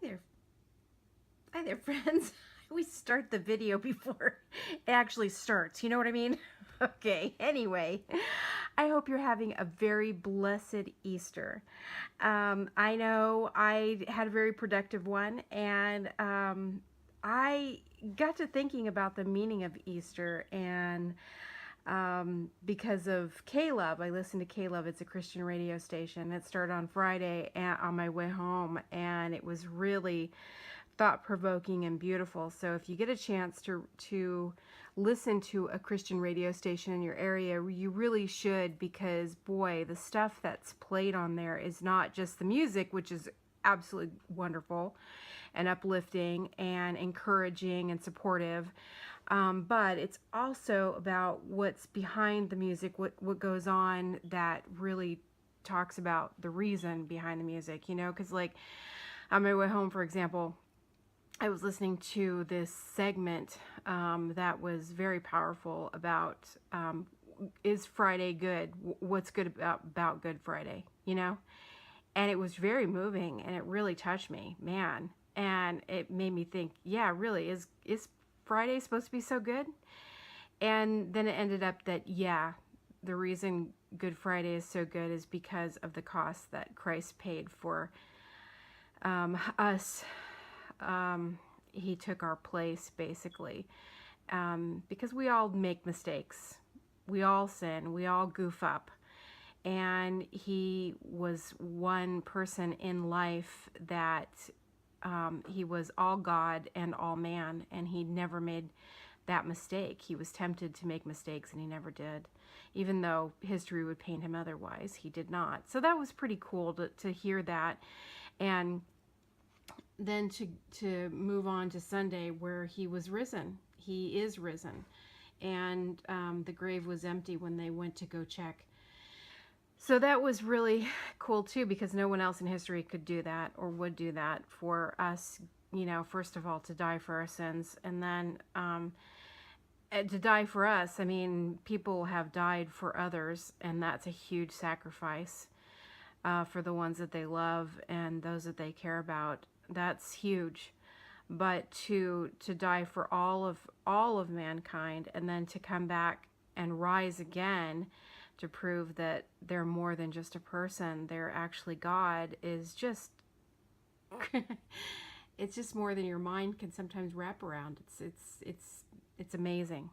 there. Hi there, friends. We start the video before it actually starts. You know what I mean? Okay, anyway, I hope you're having a very blessed Easter. I know I had a very productive one, and I got to thinking about the meaning of Easter, and because of K-Love. I listened to K-Love. It's a Christian radio station. It started on Friday on my way home, and it was really thought-provoking and beautiful. So if you get a chance to listen to a Christian radio station in your area, you really should, because boy, the stuff that's played on there is not just the music, which is absolutely wonderful and uplifting and encouraging and supportive, but it's also about what's behind the music, what goes on that really talks about the reason behind the music, you know, because like on my way home, for example, I was listening to this segment that was very powerful about is Friday good? What's good about Good Friday, you know? And it was very moving, and it really touched me, man. And it made me think, yeah, really, is Friday supposed to be so good? And then it ended up that, yeah, the reason Good Friday is so good is because of the cost that Christ paid for us. He took our place, basically, because we all make mistakes. We all sin. We all goof up. And he was one person in life that he was all God and all man, and he never made that mistake. He was tempted to make mistakes, and he never did. Even though history would paint him otherwise, he did not. So that was pretty cool to hear that. And then to move on to Sunday, where he was risen. He is risen. And the grave was empty when they went to go check. So that was really cool too, because no one else in history could do that or would do that for us, you know, first of all, to die for our sins, and then to die for us. I mean, people have died for others, and that's a huge sacrifice for the ones that they love and those that they care about. That's huge. But to die for all of mankind, and then to come back and rise again to prove that they're more than just a person, they're actually God, is just it's just more than your mind can sometimes wrap around. It's amazing.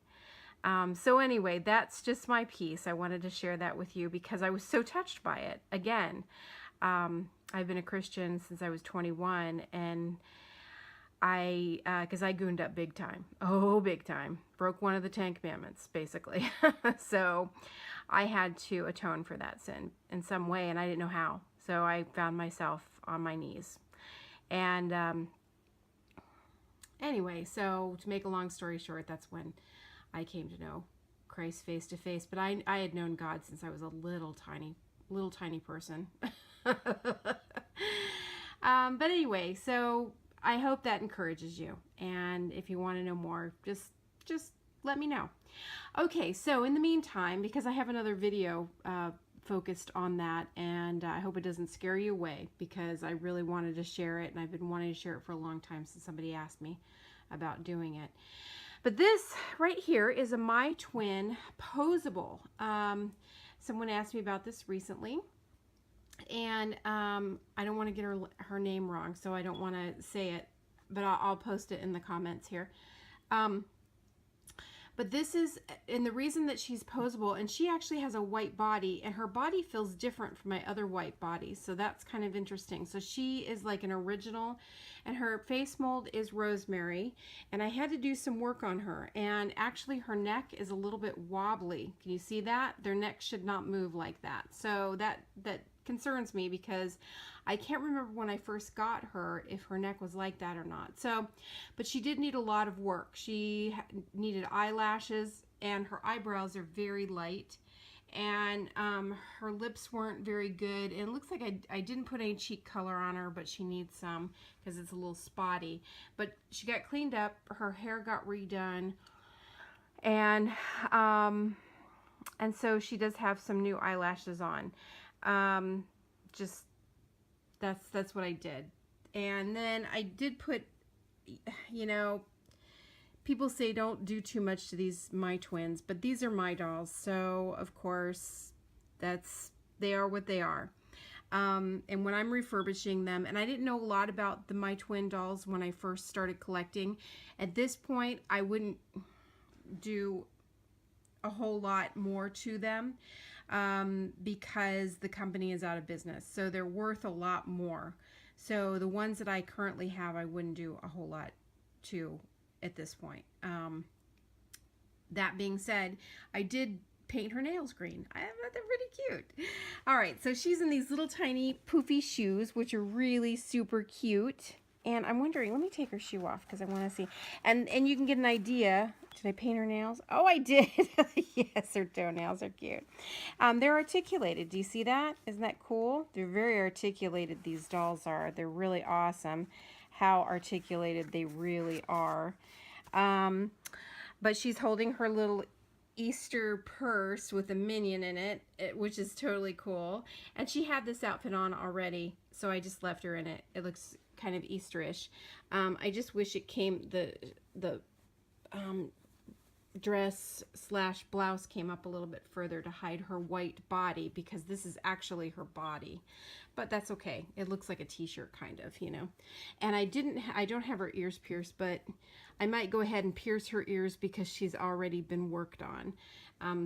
So anyway, that's just my piece. I wanted to share that with you because I was so touched by it. Again, I've been a Christian since I was 21, and because I gooned up big time. Oh, big time. Broke one of the 10 commandments, basically. So I had to atone for that sin in some way, and I didn't know how. So I found myself on my knees. And anyway, so to make a long story short, that's when I came to know Christ face to face. But I had known God since I was a little tiny person. But anyway, so I hope that encourages you. And if you want to know more, just let me know. Okay, so in the meantime, because I have another video focused on that, and I hope it doesn't scare you away, because I really wanted to share it, and I've been wanting to share it for a long time since somebody asked me about doing it. But this right here is a My Twin posable. Someone asked me about this recently, and I don't want to get her name wrong, so I don't want to say it, but I'll post it in the comments here. But this is, and the reason that she's posable, and she actually has a white body, and her body feels different from my other white bodies, so that's kind of interesting. So she is like an original, and her face mold is Rosemary, and I had to do some work on her, and actually her neck is a little bit wobbly. Can you see that? Their neck should not move like that. So that concerns me, because I can't remember when I first got her if her neck was like that or not. So, but she did need a lot of work. She needed eyelashes, and her eyebrows are very light, and her lips weren't very good. And it looks like I didn't put any cheek color on her, but she needs some because it's a little spotty. But she got cleaned up. Her hair got redone, and so she does have some new eyelashes on. Just that's what I did. And then I did put, you know, people say don't do too much to these My Twins, but these are my dolls, so of course they are what they are. And when I'm refurbishing them, and I didn't know a lot about the My Twin dolls when I first started collecting. At this point, I wouldn't do a whole lot more to them because the company is out of business, so they're worth a lot more. So the ones that I currently have, I wouldn't do a whole lot to at this point. That being said, I did paint her nails green. I thought they're pretty cute. All right, so she's in these little tiny poofy shoes, which are really super cute. And I'm wondering, let me take her shoe off because I want to see. And you can get an idea. Did I paint her nails? Oh, I did. Yes, her toenails are cute. They're articulated. Do you see that? Isn't that cool? They're very articulated, these dolls are. They're really awesome how articulated they really are. But she's holding her little Easter purse with a minion in it, which is totally cool. And she had this outfit on already, so I just left her in it. It looks kind of Easterish. I just wish it came, the dress / blouse came up a little bit further to hide her white body, because this is actually her body. But that's okay. It looks like a t-shirt kind of, you know. And I don't have her ears pierced, but I might go ahead and pierce her ears because she's already been worked on.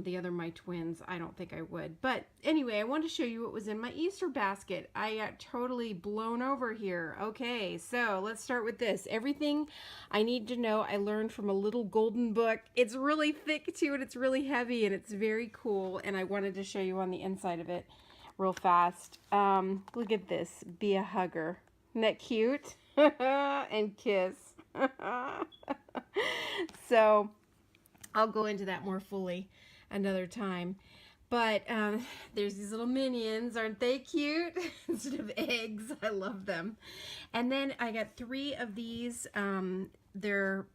The other My Twins, I don't think I would. But anyway, I wanted to show you what was in my Easter basket. I got totally blown over here. Okay, so let's start with this. Everything I need to know I learned from a little golden book. It's really thick too, and it's really heavy, and it's very cool. And I wanted to show you on the inside of it real fast. Look at this. Be a hugger. Isn't that cute? And kiss. So I'll go into that more fully another time. But there's these little minions. Aren't they cute? Instead of eggs. I love them. And then I got 3 of these. They're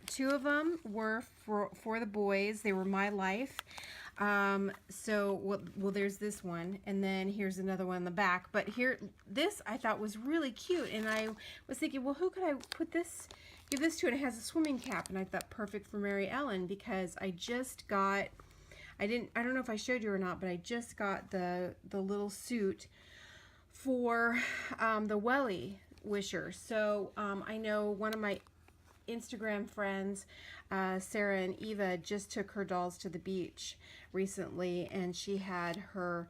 2 of them were for the boys. They were My Life. So well, there's this one, and then here's another one in the back. But here, this I thought was really cute, and I was thinking, well, who could I put this, give this to? And it has a swimming cap, and I thought perfect for Mary Ellen, because I just got, I don't know if I showed you or not, but I just got the little suit for the Welly Wisher. So I know one of my Instagram friends, Sarah and Eva, just took her dolls to the beach recently, and she had her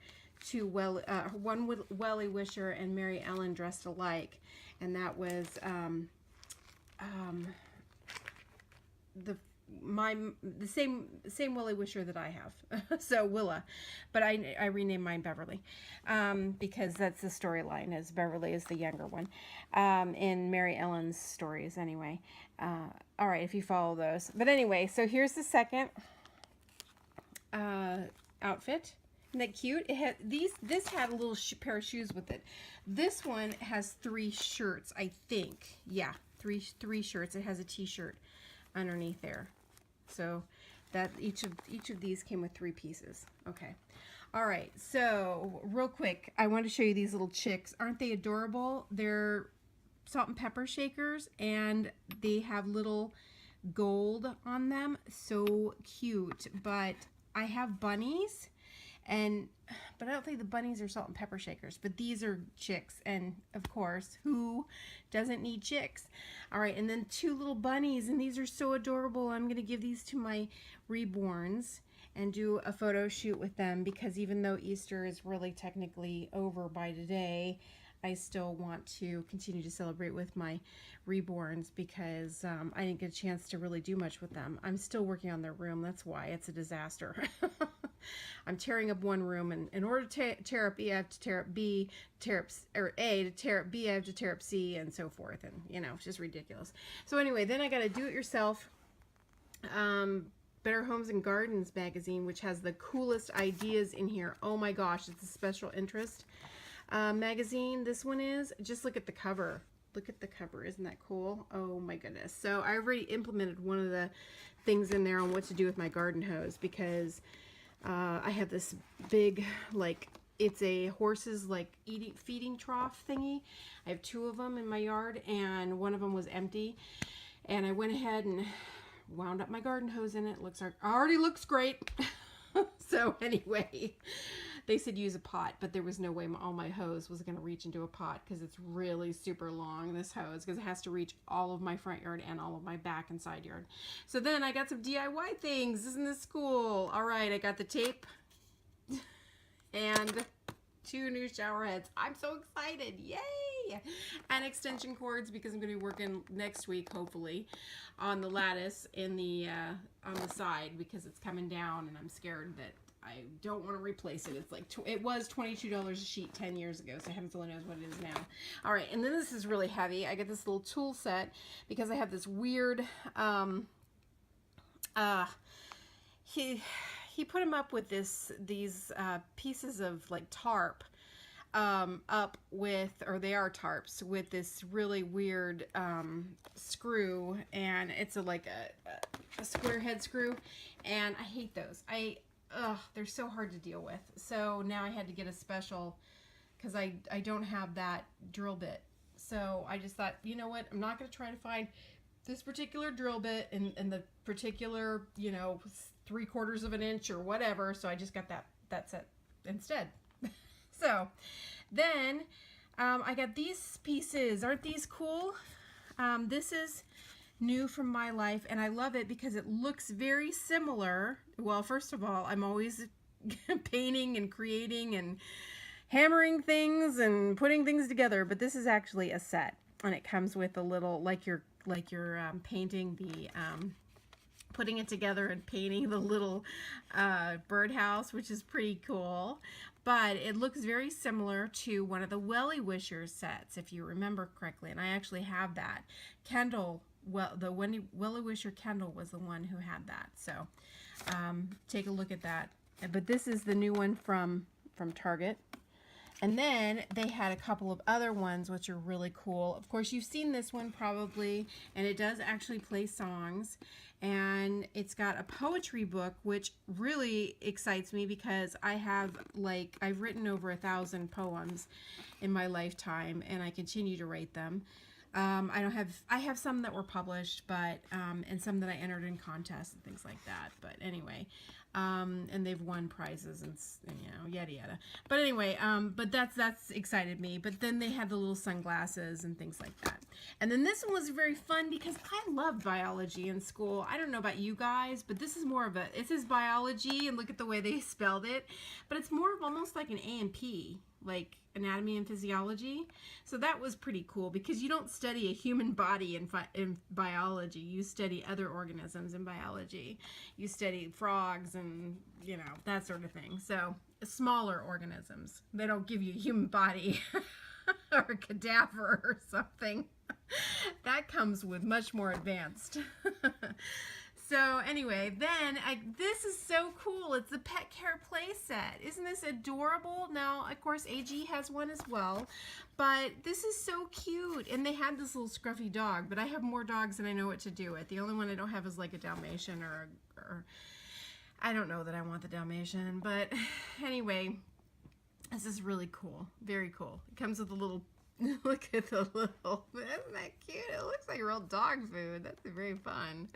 one Welly Wisher and Mary Ellen dressed alike, and that was the same Welly Wisher that I have. So Willa, but I renamed mine Beverly, because that's the storyline, as Beverly is the younger one, in Mary Ellen's stories anyway. All right, if you follow those. But anyway, so here's the second outfit. Isn't that cute? It had this had a little pair of shoes with it. This one has 3 shirts, I think. Yeah, three shirts. It has a t-shirt underneath there. So that each of these came with 3 pieces. Okay. All right. So real quick, I want to show you these little chicks. Aren't they adorable? They're salt and pepper shakers, and they have little gold on them. So cute. But I have bunnies, but I don't think the bunnies are salt and pepper shakers, but these are chicks, and of course, who doesn't need chicks? All right, and then 2 little bunnies, and these are so adorable. I'm going to give these to my reborns and do a photo shoot with them, because even though Easter is really technically over by today, I still want to continue to celebrate with my reborns, because I didn't get a chance to really do much with them. I'm still working on their room. That's why it's a disaster. I'm tearing up one room, and in order to tear up E, I have to tear up B, or A to tear up B, I have to tear up C, and so forth. And you know, it's just ridiculous. So anyway, then I got a do-it-yourself Better Homes and Gardens magazine, which has the coolest ideas in here. Oh my gosh, it's a special interest magazine. This one is. Just look at the cover. Look at the cover. Isn't that cool? Oh my goodness. So I already implemented one of the things in there on what to do with my garden hose, because I have this big, like, it's a horse's like feeding trough thingy. I have 2 of them in my yard, and one of them was empty. And I went ahead and wound up my garden hose in it. Already looks great. So anyway, they said use a pot, but there was no way all my hose was going to reach into a pot because it's really super long, this hose, because it has to reach all of my front yard and all of my back and side yard. So then I got some DIY things. Isn't this cool? All right, I got the tape and 2 new shower heads. I'm so excited. Yay! And extension cords, because I'm going to be working next week, hopefully, on the lattice in the on the side, because it's coming down and I'm scared that I don't want to replace it. It's like, it was $22 a sheet 10 years ago, so heavens only knows what it is now. All right, and then this is really heavy. I got this little tool set because I have this weird, he put him up with these pieces of like tarp, up with, or they are tarps, with this really weird screw, and it's like a square head screw, and I hate those. They're so hard to deal with. So now I had to get a special, because I don't have that drill bit. So I just thought, you know what, I'm not going to try to find this particular drill bit in the particular, you know, 3/4 of an inch or whatever. So I just got that set instead. So then I got these pieces. Aren't these cool? This is new from my life, and I love it because it looks very similar. Well, first of all, I'm always painting and creating and hammering things and putting things together, but this is actually a set, and it comes with a little, like you're painting the putting it together and painting the little birdhouse, which is pretty cool. But it looks very similar to one of the Welly Wishers sets, if you remember correctly, and I actually have that. Kendall, well, the Welly Wisher Kendall was the one who had that, so take a look at that. But this is the new one from Target. And then they had a couple of other ones which are really cool. Of course, you've seen this one probably, and it does actually play songs. And it's got a poetry book, which really excites me because I've written over 1,000 poems in my lifetime, and I continue to write them. I have some that were published, but and some that I entered in contests and things like that. But anyway, and they've won prizes and you know, yada yada. But anyway, but that's excited me. But then they had the little sunglasses and things like that. And then this one was very fun because I loved biology in school. I don't know about you guys, but this is more of it says biology, and look at the way they spelled it. But it's more of almost like an A&P, like anatomy and physiology. So that was pretty cool because you don't study a human body in biology. You study other organisms in biology. You study frogs and, you know, that sort of thing. So smaller organisms. They don't give you a human body or a cadaver or something. That comes with much more advanced. So anyway, then this is so cool. It's the Pet Care Play Set. Isn't this adorable? Now, of course, AG has one as well, but this is so cute. And they had this little scruffy dog, but I have more dogs than I know what to do with. The only one I don't have is like a Dalmatian or I don't know that I want the Dalmatian, but anyway, this is really cool. Very cool. It comes with a little, look at the little, isn't that cute? It looks like real dog food. That's very fun.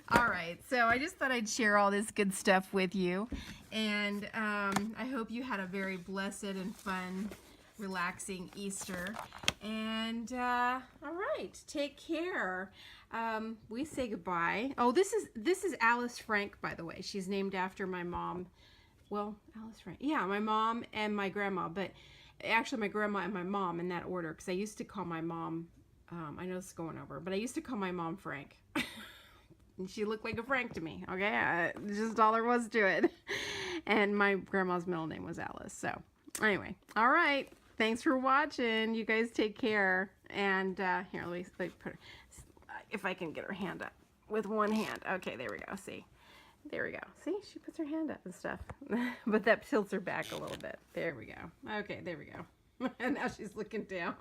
All right, so I just thought I'd share all this good stuff with you, and I hope you had a very blessed and fun, relaxing Easter. And all right, take care. We say goodbye. Oh, this is Alice Frank, by the way. She's named after my mom. Well, Alice Frank. Yeah, my mom and my grandma, but actually my grandma and my mom in that order, because I used to call my mom. I know this is going over, but I used to call my mom Frank. And she looked like a Frank to me, okay? Just all there was to it. And my grandma's middle name was Alice. So anyway, all right. Thanks for watching. You guys take care. And here, let me put her, if I can get her hand up with one hand. Okay, there we go. See? There we go. See? She puts her hand up and stuff. But that tilts her back a little bit. There we go. Okay, there we go. And now she's looking down.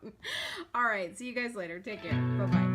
All right. See you guys later. Take care. Bye-bye.